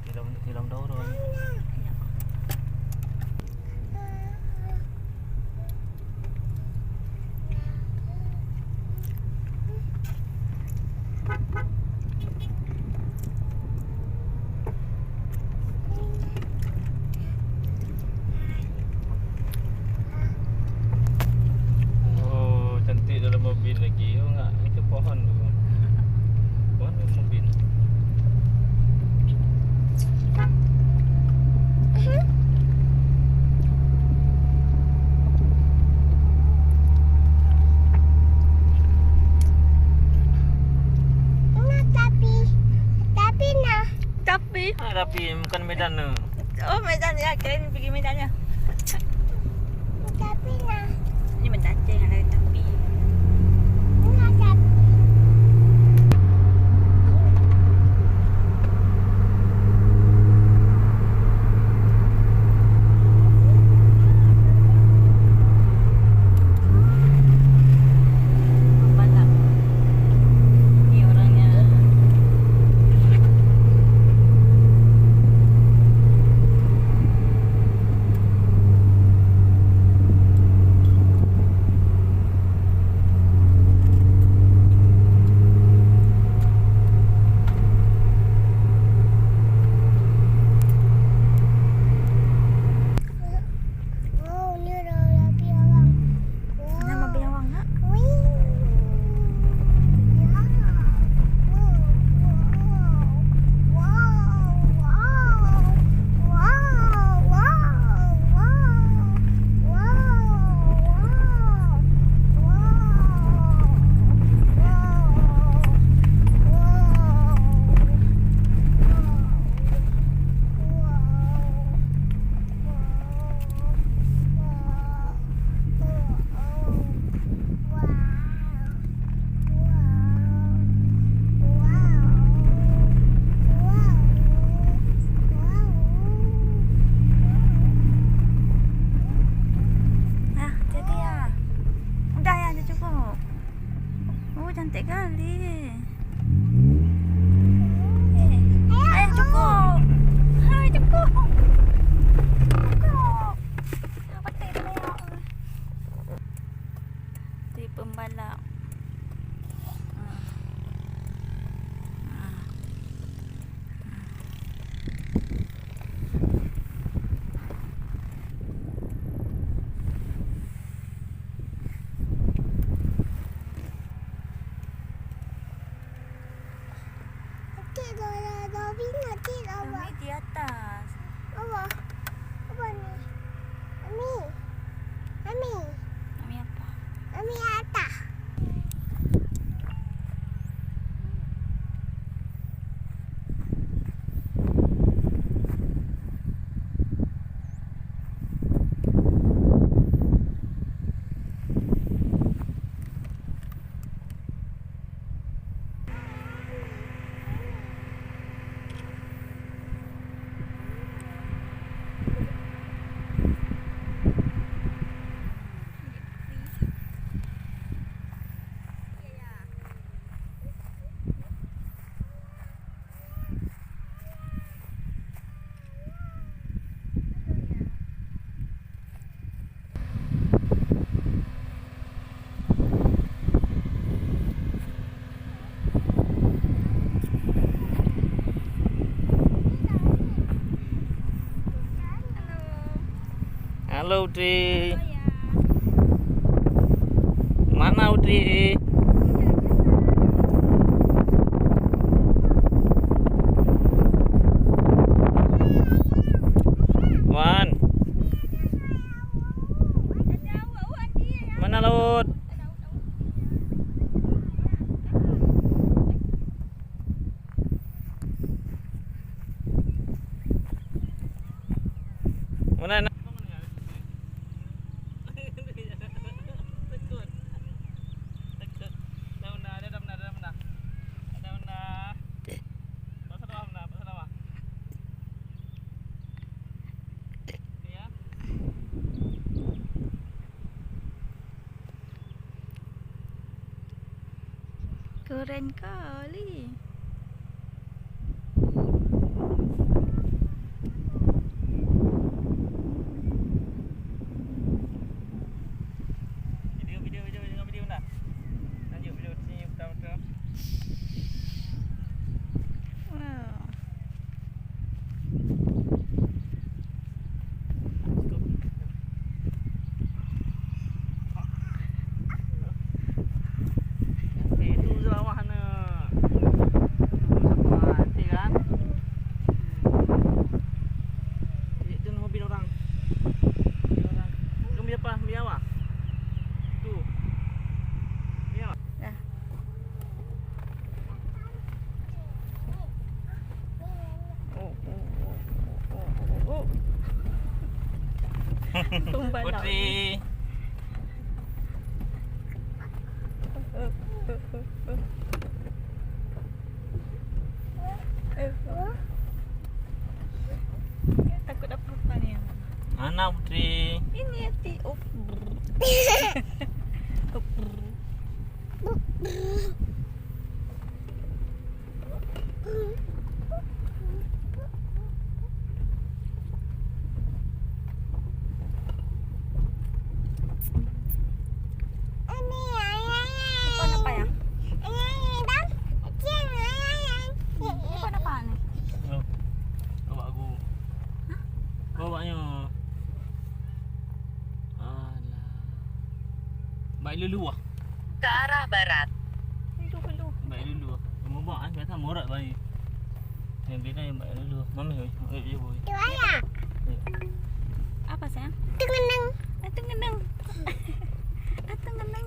Silang daw ron. Oh, cantik dalam mobil lagi. Oh enggak, itu pohon tu. Pohon dan mobil. Tapi Tapi bukan medan tu. oh medan ya, kira ni pergi medannya. Ini mendancing ada tapi. Balak. Ni orangnya. Nama biawang nak? Ah, jadi ya. Udah ya, dah cukup. Oh, cantik kali. Ayah cukup. Hai, cukup. Cukup. Petik dia ya. Di pembalap. Kami di atas. Kami apa? Halo Udri. Mana Udri? Wan. Mana laut? Mana? Keren kali. Tumbal Putri. Takut apa nih? Mana Putri? Ini ya ti. Pohon apa ya? Ini pohon apa nih? Oh. Bawa aku. Bawanya. Alah. Baik dulu ah. Ke arah barat. Dulu. Baik dulu ah. Mau bawa kan biasa morat baik. Yang beda yang baik dulu. Mami oi. Oi je boy. Apa sayang? Tengenang. Tengenang. Tengenang.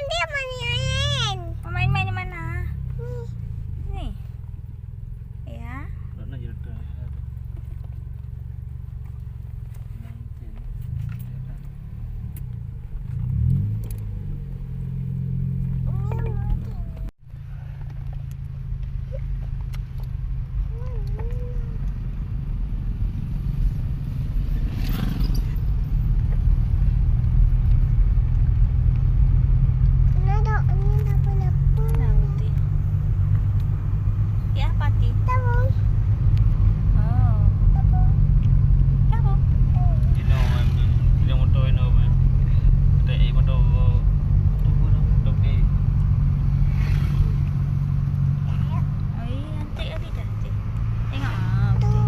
Dia main. Mau main-main di mana? Nih. Ya. Nak jadi tu. Nah, putih. Ya, pati. Oh. Ya, Bu. Ino man. Ino motor ino man. Tak motor. Tu pun tu ni. Oh, iya, nanti ada cantik. Tengok. Ah, putih.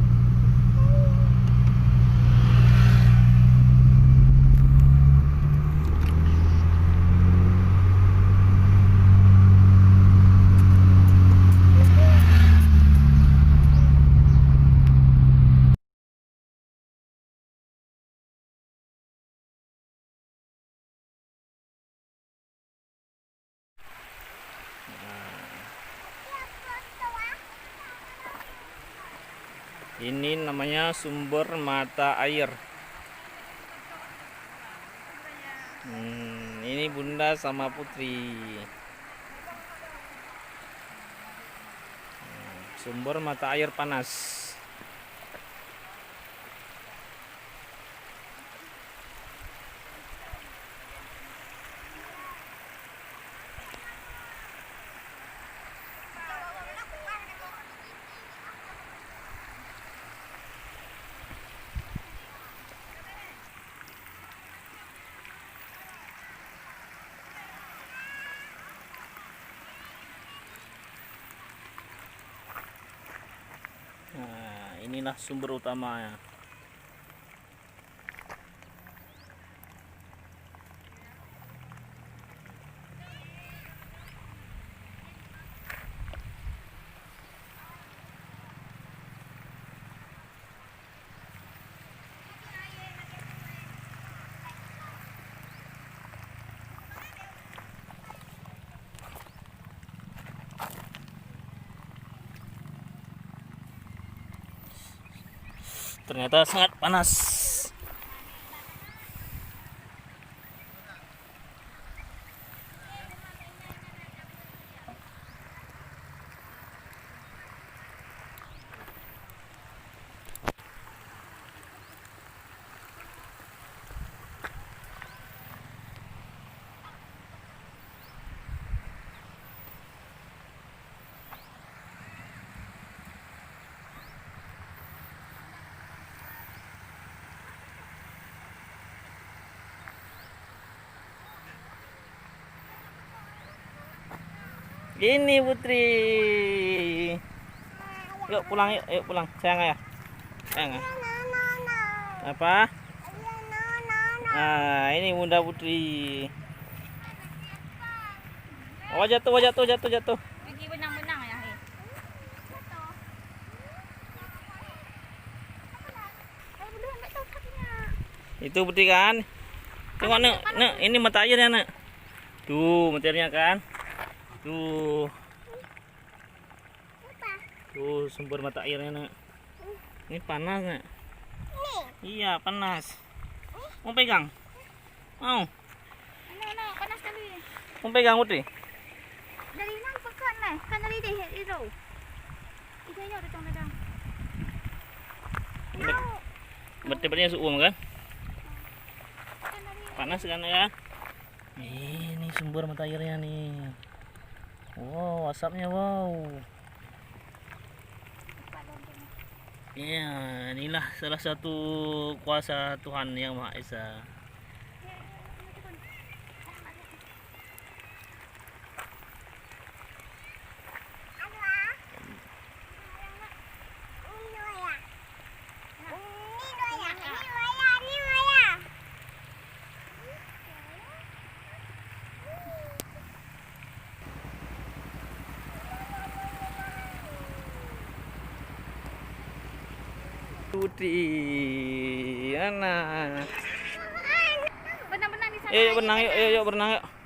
Ini namanya sumber mata air. Ini Bunda sama Putri. Sumber mata air panas. Nah, inilah sumber utamanya. Ternyata sangat panas. Ini Putri. Yuk pulang yuk pulang. Sayang ya. Sayang ya. Apa? Nah, ini Bunda Putri. Oh, jatuh. Pergi benang-benang ya, Hei. Ayo berdua ambil tahu kakinya. Itu Putri kan? Tengok nak, ini mata airnya nak. Tuh, mata airnya kan? Tuh. Tuh sumber mata airnya nak. Ini panas nak. Iya panas. Mau pegang? Mau? Ano, panas kali. Mau pegang Putri? Dari nang pekan lah. Kan dari deh itu. Itu aja udah tong dadang. Berarti suum kan? Kan dari Panas kan ya? Ini sumber mata airnya nih. Wow, asapnya wow. Ya, inilah salah satu kuasa Tuhan Yang Maha Esa. Putri, anak. benang-benang di sana. Yuk, benang yuk, yuk, yuk, berenang yuk.